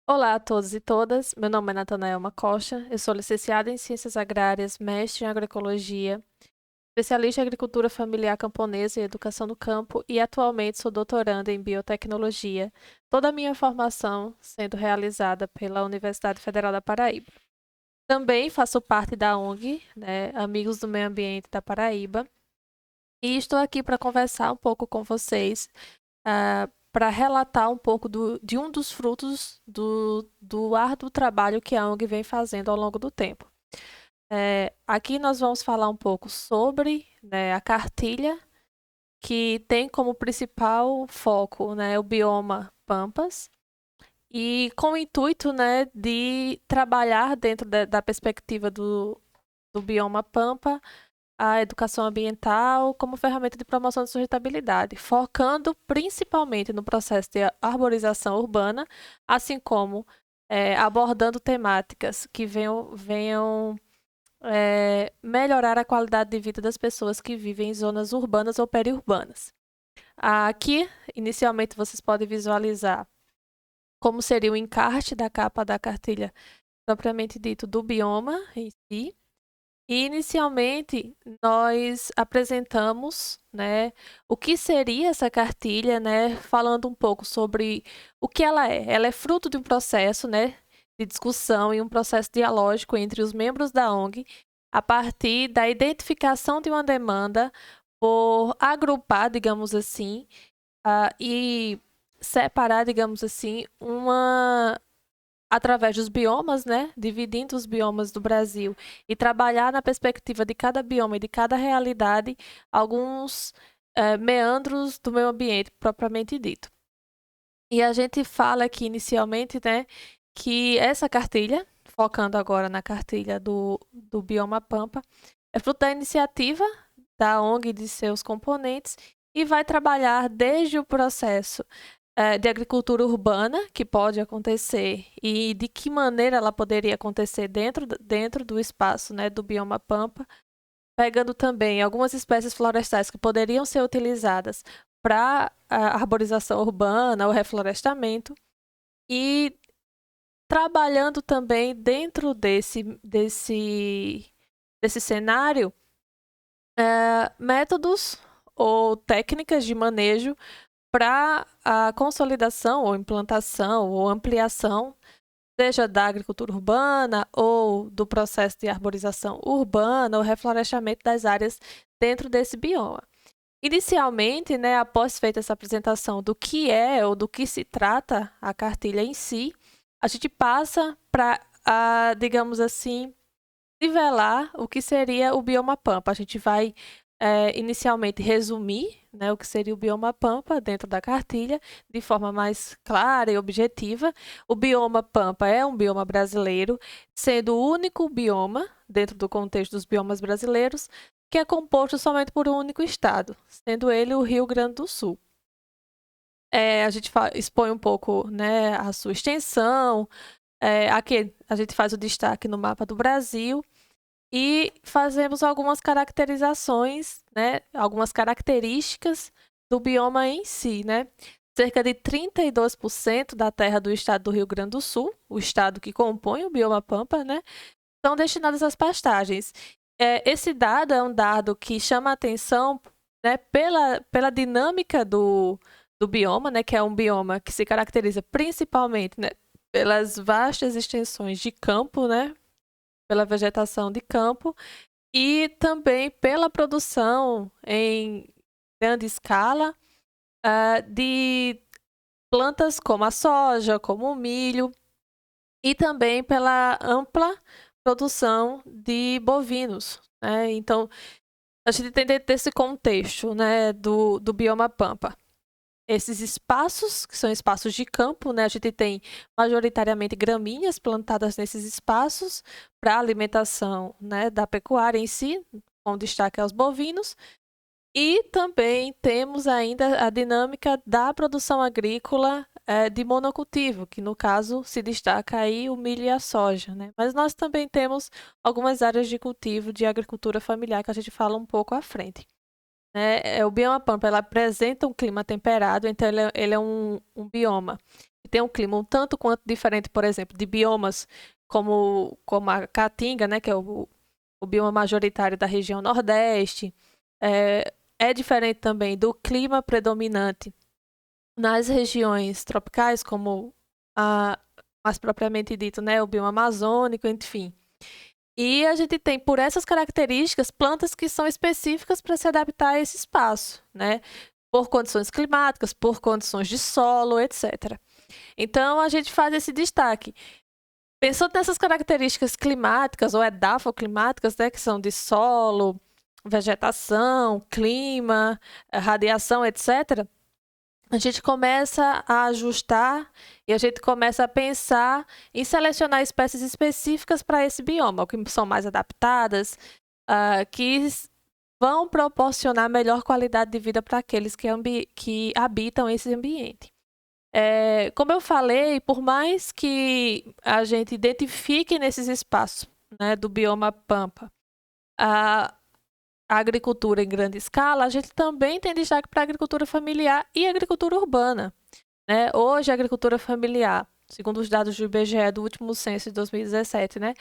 Olá a todos e todas, meu nome é Natanaelma Costa, eu sou licenciada em Ciências Agrárias, mestre em Agroecologia, especialista em Agricultura Familiar Camponesa e Educação do Campo e atualmente sou doutoranda em Biotecnologia, toda a minha formação sendo realizada pela Universidade Federal da Paraíba. Também faço parte da ONG, Amigos do Meio Ambiente da Paraíba, e estou aqui para conversar um pouco com vocês para relatar um pouco de um dos frutos do árduo trabalho que a ONG vem fazendo ao longo do tempo. Aqui nós vamos falar um pouco sobre, a cartilha, que tem como principal foco, o bioma Pampas, e com o intuito, de trabalhar dentro da perspectiva do bioma Pampa a educação ambiental como ferramenta de promoção da sustentabilidade, focando principalmente no processo de arborização urbana, assim como abordando temáticas que venham melhorar a qualidade de vida das pessoas que vivem em zonas urbanas ou periurbanas. Aqui, inicialmente, vocês podem visualizar como seria o encarte da capa da cartilha propriamente dito do bioma em si. E inicialmente nós apresentamos, o que seria essa cartilha, falando um pouco sobre o que ela é. Ela é fruto de um processo, de discussão e um processo dialógico entre os membros da ONG, a partir da identificação de uma demanda por agrupar, digamos assim, e separar, digamos assim, através dos biomas, dividindo os biomas do Brasil e trabalhar na perspectiva de cada bioma e de cada realidade alguns meandros do meio ambiente propriamente dito. E a gente fala aqui inicialmente, que essa cartilha, focando agora na cartilha do bioma Pampa, é fruto da iniciativa da ONG e de seus componentes e vai trabalhar desde o processo de agricultura urbana, que pode acontecer, e de que maneira ela poderia acontecer dentro do espaço, do bioma Pampa, pegando também algumas espécies florestais que poderiam ser utilizadas para a arborização urbana ou reflorestamento, e trabalhando também dentro desse cenário métodos ou técnicas de manejo para a consolidação ou implantação ou ampliação, seja da agricultura urbana ou do processo de arborização urbana ou reflorestamento das áreas dentro desse bioma. Inicialmente, após feita essa apresentação do que é ou do que se trata a cartilha em si, a gente passa para, digamos assim, nivelar o que seria o bioma Pampa. A gente vai inicialmente resumir o que seria o bioma Pampa dentro da cartilha, de forma mais clara e objetiva. O bioma Pampa é um bioma brasileiro, sendo o único bioma, dentro do contexto dos biomas brasileiros, que é composto somente por um único estado, sendo ele o Rio Grande do Sul. A gente expõe um pouco a sua extensão, aqui a gente faz o destaque no mapa do Brasil, e fazemos algumas caracterizações, algumas características do bioma em si, Cerca de 32% da terra do estado do Rio Grande do Sul, o estado que compõe o bioma Pampa, são destinadas às pastagens. Esse dado é um dado que chama a atenção, pela dinâmica do bioma, que é um bioma que se caracteriza principalmente, pelas vastas extensões de campo, pela vegetação de campo e também pela produção em grande escala de plantas como a soja, como o milho e também pela ampla produção de bovinos. Então, a gente tem dentro desse contexto do bioma Pampa esses espaços, que são espaços de campo, a gente tem majoritariamente gramíneas plantadas nesses espaços para alimentação da pecuária em si, com destaque aos bovinos. E também temos ainda a dinâmica da produção agrícola de monocultivo, que no caso se destaca aí o milho e a soja. Mas nós também temos algumas áreas de cultivo de agricultura familiar que a gente fala um pouco à frente. O bioma Pampa ela apresenta um clima temperado, então ele é um bioma que tem um clima um tanto quanto diferente, por exemplo, de biomas como a Caatinga, né, que é o bioma majoritário da região Nordeste. É diferente também do clima predominante nas regiões tropicais, como mais propriamente dito, né, o bioma amazônico, enfim. E a gente tem, por essas características, plantas que são específicas para se adaptar a esse espaço, né? Por condições climáticas, por condições de solo, etc. Então, a gente faz esse destaque. Pensando nessas características climáticas ou edafoclimáticas, né, que são de solo, vegetação, clima, radiação, etc., a gente começa a ajustar e a gente começa a pensar em selecionar espécies específicas para esse bioma, que são mais adaptadas, que vão proporcionar melhor qualidade de vida para aqueles que habitam esse ambiente. Como eu falei, por mais que a gente identifique nesses espaços, né, do bioma Pampa a agricultura em grande escala, a gente também tem destaque para a agricultura familiar e agricultura urbana, né? Hoje, a agricultura familiar, segundo os dados do IBGE do último censo de 2017, né,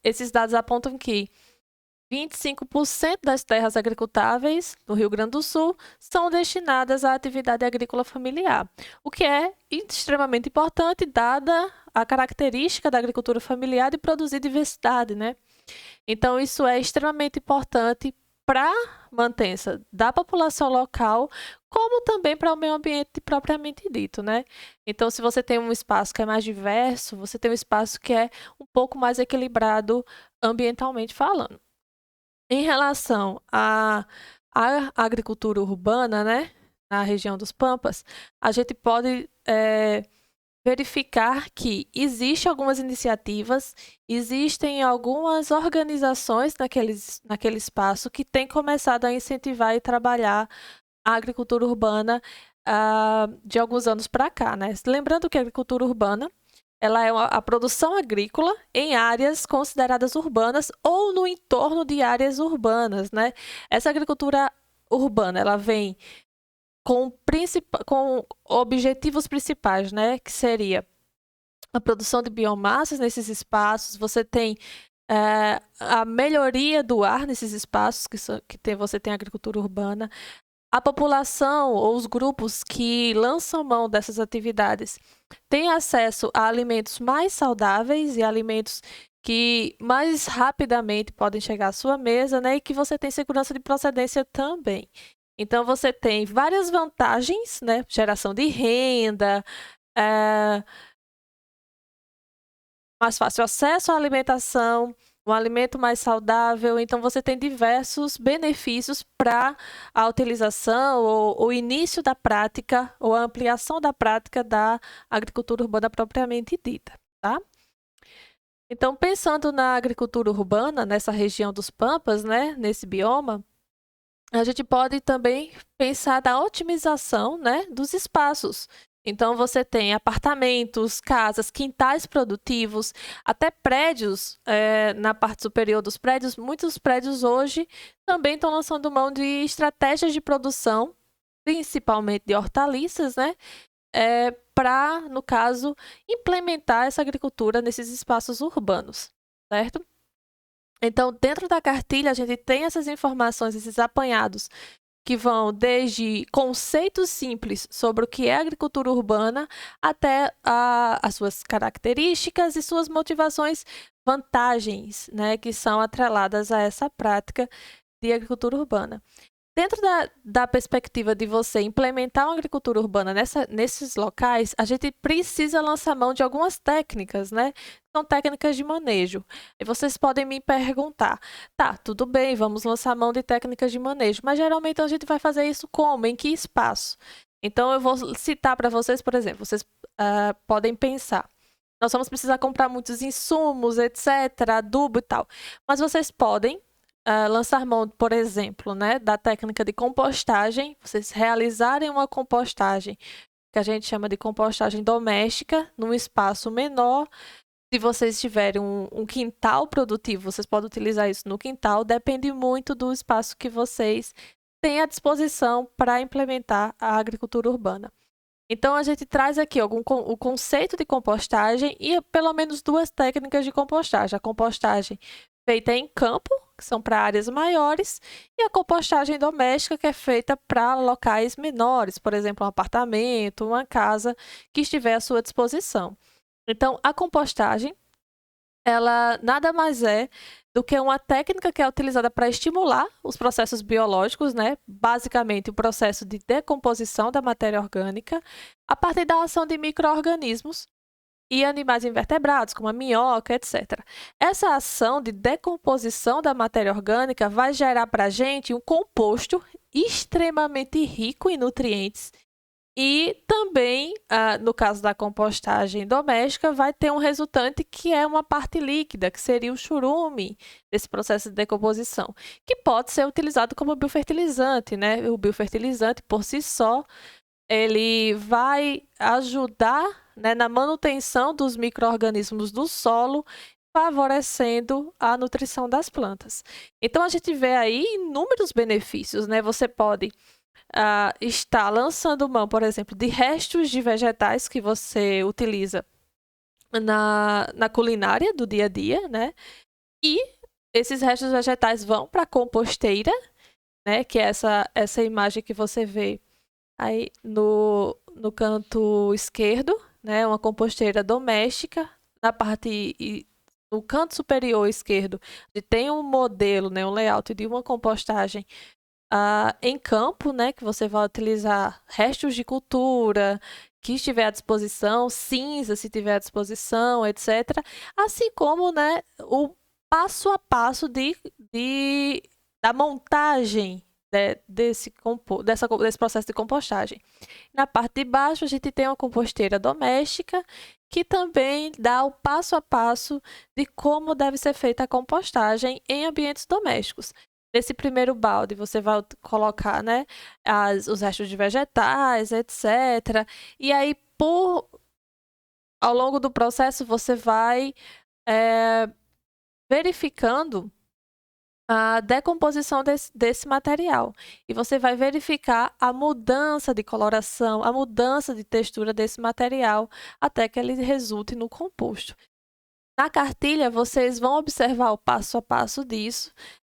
esses dados apontam que 25% das terras agricultáveis no Rio Grande do Sul são destinadas à atividade agrícola familiar, o que é extremamente importante, dada a característica da agricultura familiar de produzir diversidade, né? Então, isso é extremamente importante para a mantença da população local, como também para o meio ambiente propriamente dito, né? Então, se você tem um espaço que é mais diverso, você tem um espaço que é um pouco mais equilibrado ambientalmente falando. Em relação à agricultura urbana, né, na região dos Pampas, a gente pode verificar que existem algumas iniciativas, existem algumas organizações naquele espaço que têm começado a incentivar e trabalhar a agricultura urbana de alguns anos para cá, né? Lembrando que a agricultura urbana ela é a produção agrícola em áreas consideradas urbanas ou no entorno de áreas urbanas, né? Essa agricultura urbana, ela vem com objetivos principais, né? Que seria a produção de biomassas nesses espaços, você tem a melhoria do ar nesses espaços, você tem agricultura urbana, a população ou os grupos que lançam mão dessas atividades têm acesso a alimentos mais saudáveis e alimentos que mais rapidamente podem chegar à sua mesa, né? E que você tem segurança de procedência também. Então, você tem várias vantagens, né? Geração de renda, mais fácil acesso à alimentação, um alimento mais saudável. Então, você tem diversos benefícios para a utilização ou o início da prática ou a ampliação da prática da agricultura urbana propriamente dita, tá? Então, pensando na agricultura urbana, nessa região dos Pampas, né, nesse bioma, a gente pode também pensar na otimização, né, dos espaços. Então, você tem apartamentos, casas, quintais produtivos, até prédios na parte superior dos prédios. Muitos prédios hoje também estão lançando mão de estratégias de produção, principalmente de hortaliças, né? Para, no caso, implementar essa agricultura nesses espaços urbanos, certo? Então, dentro da cartilha, a gente tem essas informações, esses apanhados, que vão desde conceitos simples sobre o que é agricultura urbana até as suas características e suas motivações, vantagens, né, que são atreladas a essa prática de agricultura urbana. Dentro da perspectiva de você implementar uma agricultura urbana nesses locais, a gente precisa lançar mão de algumas técnicas, né? São técnicas de manejo. E vocês podem me perguntar, tá, tudo bem, vamos lançar mão de técnicas de manejo, mas geralmente a gente vai fazer isso como? Em que espaço? Então, eu vou citar para vocês, por exemplo, vocês podem pensar, nós vamos precisar comprar muitos insumos, etc., adubo e tal, mas vocês podem lançar mão, por exemplo, né, da técnica de compostagem, vocês realizarem uma compostagem, que a gente chama de compostagem doméstica, num espaço menor. Se vocês tiverem um quintal produtivo, vocês podem utilizar isso no quintal, depende muito do espaço que vocês têm à disposição para implementar a agricultura urbana. Então, a gente traz aqui o conceito de compostagem e pelo menos 2 técnicas de compostagem. A compostagem feita em campo, que são para áreas maiores, e a compostagem doméstica, que é feita para locais menores, por exemplo, um apartamento, uma casa que estiver à sua disposição. Então, a compostagem, ela nada mais é do que uma técnica que é utilizada para estimular os processos biológicos, né? Basicamente, o processo de decomposição da matéria orgânica a partir da ação de micro-organismos e animais invertebrados, como a minhoca, etc. Essa ação de decomposição da matéria orgânica vai gerar para a gente um composto extremamente rico em nutrientes e também, no caso da compostagem doméstica, vai ter um resultante que é uma parte líquida, que seria o churume desse processo de decomposição, que pode ser utilizado como biofertilizante, né? O biofertilizante, por si só, ele vai ajudar, né, na manutenção dos micro-organismos do solo, favorecendo a nutrição das plantas. Então, a gente vê aí inúmeros benefícios, né? Você pode está lançando mão, por exemplo, de restos de vegetais que você utiliza na culinária do dia a dia, né? E esses restos vegetais vão para a composteira, né? Que é essa imagem que você vê aí no canto esquerdo, né? Uma composteira doméstica. Na parte no canto superior esquerdo, tem um modelo, né? Um layout de uma compostagem em campo, né, que você vai utilizar restos de cultura que estiver à disposição, cinza se tiver à disposição, etc. Assim como, né, o passo a passo da montagem desse processo de compostagem. Na parte de baixo, a gente tem uma composteira doméstica que também dá o passo a passo de como deve ser feita a compostagem em ambientes domésticos. Nesse primeiro balde, você vai colocar, né, os restos de vegetais, etc. E aí, ao longo do processo, você vai verificando a decomposição desse material. E você vai verificar a mudança de coloração, a mudança de textura desse material, até que ele resulte no composto. Na cartilha, vocês vão observar o passo a passo disso,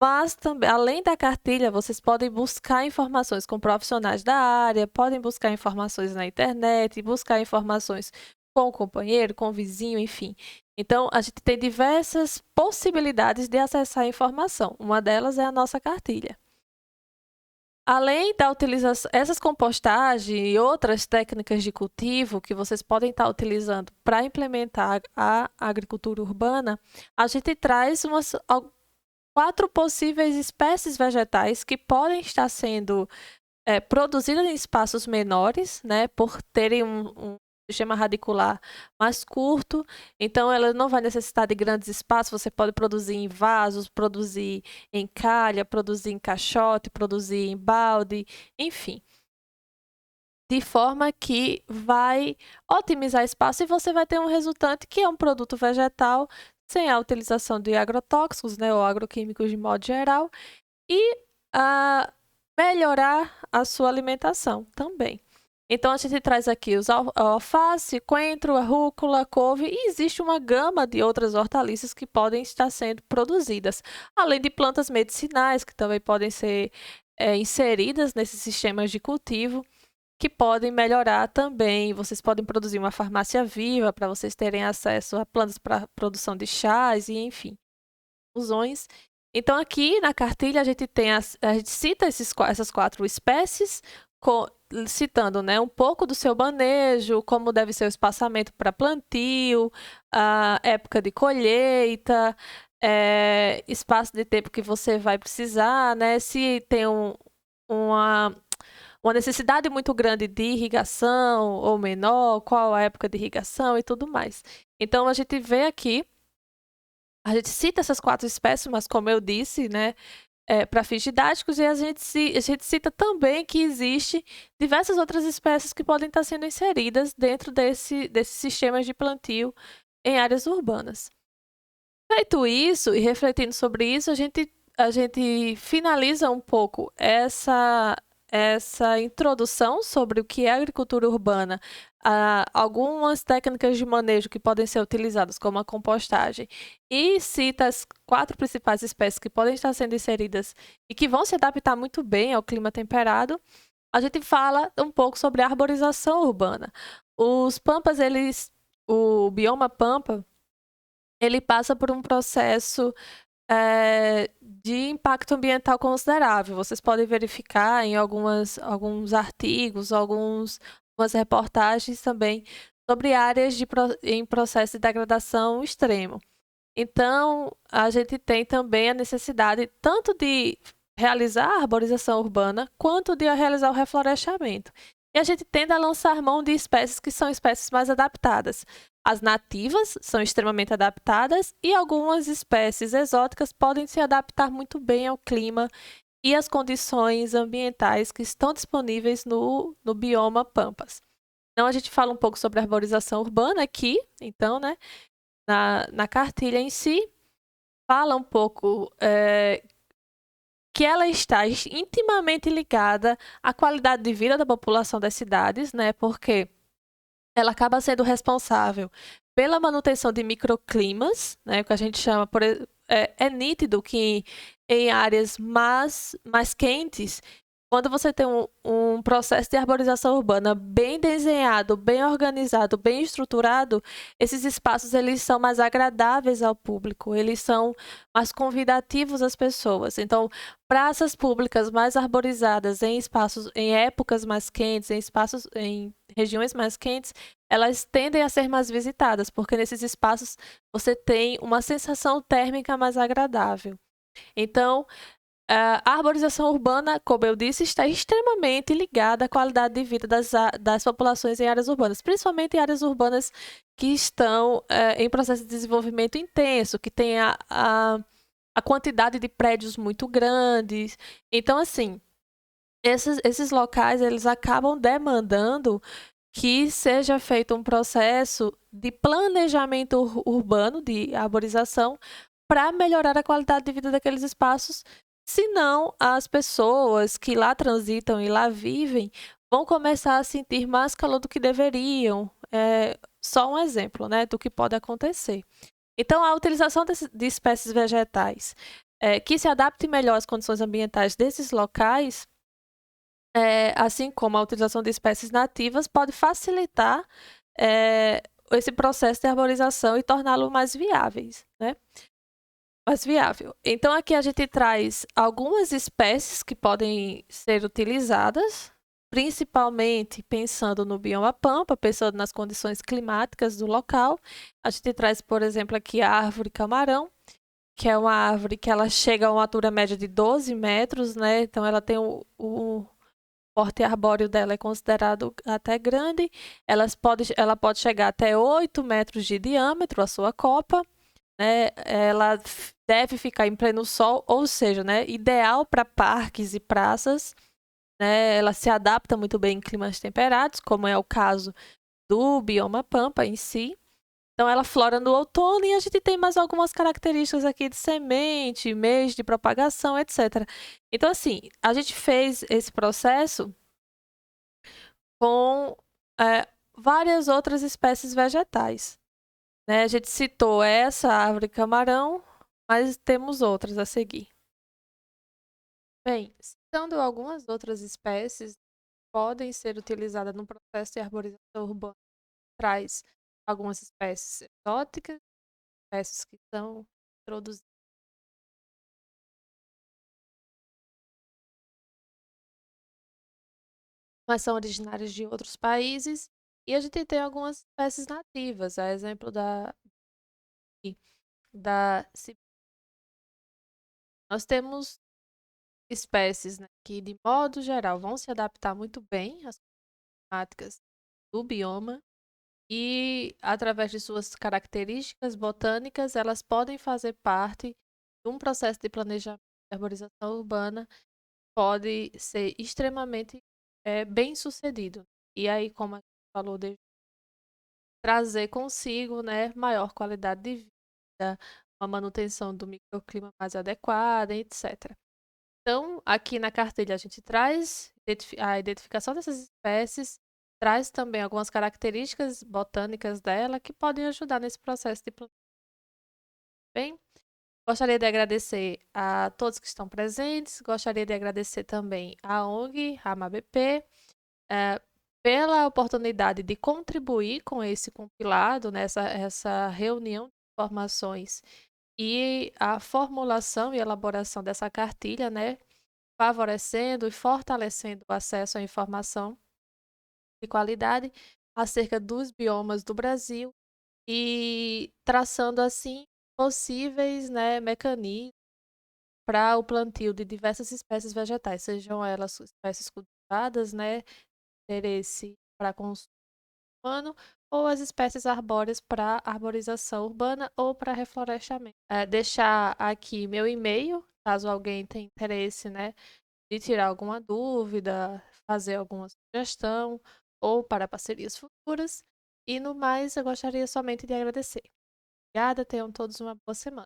mas também, além da cartilha, vocês podem buscar informações com profissionais da área, podem buscar informações na internet, buscar informações com o companheiro, com o vizinho, enfim. Então, a gente tem diversas possibilidades de acessar a informação. Uma delas é a nossa cartilha. Além da utilização, essas compostagens e outras técnicas de cultivo que vocês podem estar utilizando para implementar a agricultura urbana, a gente traz 4 possíveis espécies vegetais que podem estar sendo produzidas em espaços menores, né, por terem um sistema radicular mais curto, então ela não vai necessitar de grandes espaços, você pode produzir em vasos, produzir em calha, produzir em caixote, produzir em balde, enfim. De forma que vai otimizar espaço e você vai ter um resultante que é um produto vegetal sem a utilização de agrotóxicos, né, ou agroquímicos de modo geral, e melhorar a sua alimentação também. Então, a gente traz aqui os alface, coentro, a rúcula, couve, e existe uma gama de outras hortaliças que podem estar sendo produzidas, além de plantas medicinais que também podem ser inseridas nesses sistemas de cultivo, que podem melhorar também. Vocês podem produzir uma farmácia viva para vocês terem acesso a plantas para produção de chás e, enfim, infusões. Então, aqui na cartilha, a gente cita essas 4 espécies, citando, né, um pouco do seu manejo, como deve ser o espaçamento para plantio, a época de colheita, espaço de tempo que você vai precisar, né, se tem uma necessidade muito grande de irrigação ou menor, qual a época de irrigação e tudo mais. Então, a gente vê aqui, a gente cita essas 4 espécies, mas como eu disse, né, para fins didáticos, e a gente cita também que existe diversas outras espécies que podem estar sendo inseridas dentro desses sistemas de plantio em áreas urbanas. Feito isso, e refletindo sobre isso, a gente finaliza um pouco essa introdução sobre o que é agricultura urbana, algumas técnicas de manejo que podem ser utilizadas, como a compostagem, e cita as 4 principais espécies que podem estar sendo inseridas e que vão se adaptar muito bem ao clima temperado, a gente fala um pouco sobre a arborização urbana. Os pampas, o bioma pampa, ele passa por um processo de impacto ambiental considerável. Vocês podem verificar em alguns artigos, algumas reportagens também sobre áreas em processo de degradação extremo. Então, a gente tem também a necessidade tanto de realizar a arborização urbana, quanto de realizar o reflorestamento. E a gente tende a lançar mão de espécies que são espécies mais adaptadas. As nativas são extremamente adaptadas e algumas espécies exóticas podem se adaptar muito bem ao clima e às condições ambientais que estão disponíveis no bioma Pampas. Então, a gente fala um pouco sobre a arborização urbana aqui, então, né? Na cartilha em si, fala um pouco que ela está intimamente ligada à qualidade de vida da população das cidades, né? Porque ela acaba sendo responsável pela manutenção de microclimas, né? O que a gente chama, é nítido que em áreas mais quentes, quando você tem um processo de arborização urbana bem desenhado, bem organizado, bem estruturado, esses espaços eles são mais agradáveis ao público, eles são mais convidativos às pessoas. Então, praças públicas mais arborizadas em épocas mais quentes, em regiões mais quentes, elas tendem a ser mais visitadas, porque nesses espaços você tem uma sensação térmica mais agradável. Então, a arborização urbana, como eu disse, está extremamente ligada à qualidade de vida das populações em áreas urbanas, principalmente em áreas urbanas que estão em processo de desenvolvimento intenso, que tem a quantidade de prédios muito grandes. Então, assim, esses locais, eles acabam demandando que seja feito um processo de planejamento urbano, de arborização, para melhorar a qualidade de vida daqueles espaços. Senão, as pessoas que lá transitam e lá vivem vão começar a sentir mais calor do que deveriam. Só um exemplo, né, do que pode acontecer. Então, a utilização de espécies vegetais que se adaptem melhor às condições ambientais desses locais, assim como a utilização de espécies nativas, pode facilitar esse processo de arborização e torná-lo mais viáveis, né? Mais viável. Então, aqui a gente traz algumas espécies que podem ser utilizadas, principalmente pensando no bioma pampa, pensando nas condições climáticas do local. A gente traz, por exemplo, aqui a árvore camarão, que é uma árvore que ela chega a uma altura média de 12 metros, né? Então, ela tem o porte arbóreo dela é considerado até grande. Ela pode chegar até 8 metros de diâmetro, a sua copa. Né? Ela deve ficar em pleno sol, ou seja, né, ideal para parques e praças. Né? Ela se adapta muito bem em climas temperados, como é o caso do bioma pampa em si. Então, ela flora no outono e a gente tem mais algumas características aqui de semente, mês de propagação, etc. Então, assim, a gente fez esse processo com várias outras espécies vegetais. Né? A gente citou essa árvore camarão, mas temos outras a seguir. Bem, citando algumas outras espécies podem ser utilizadas no processo de arborização urbana, traz algumas espécies exóticas, espécies que são introduzidas, mas são originárias de outros países, e a gente tem algumas espécies nativas, a exemplo da nós temos espécies, né, que, de modo geral, vão se adaptar muito bem às climáticas do bioma e, através de suas características botânicas, elas podem fazer parte de um processo de planejamento de arborização urbana que pode ser extremamente bem sucedido. E aí, como a gente falou, trazer consigo, né, maior qualidade de vida, uma manutenção do microclima mais adequada, etc. Então, aqui na cartilha a gente traz a identificação dessas espécies traz também algumas características botânicas dela que podem ajudar nesse processo de plantação. Bem, gostaria de agradecer a todos que estão presentes, gostaria de agradecer também à ONG RamaBP, pela oportunidade de contribuir com esse compilado, nessa essa reunião de informações e a formulação e elaboração dessa cartilha, né, favorecendo e fortalecendo o acesso à informação de qualidade acerca dos biomas do Brasil e traçando assim possíveis, né, mecanismos para o plantio de diversas espécies vegetais, sejam elas espécies cultivadas, né, interesse para consumo humano, ou as espécies arbóreas para arborização urbana ou para reflorestamento. Deixar aqui meu e-mail, caso alguém tenha interesse, né, de tirar alguma dúvida, fazer alguma sugestão ou para parcerias futuras. E no mais, eu gostaria somente de agradecer. Obrigada, tenham todos uma boa semana.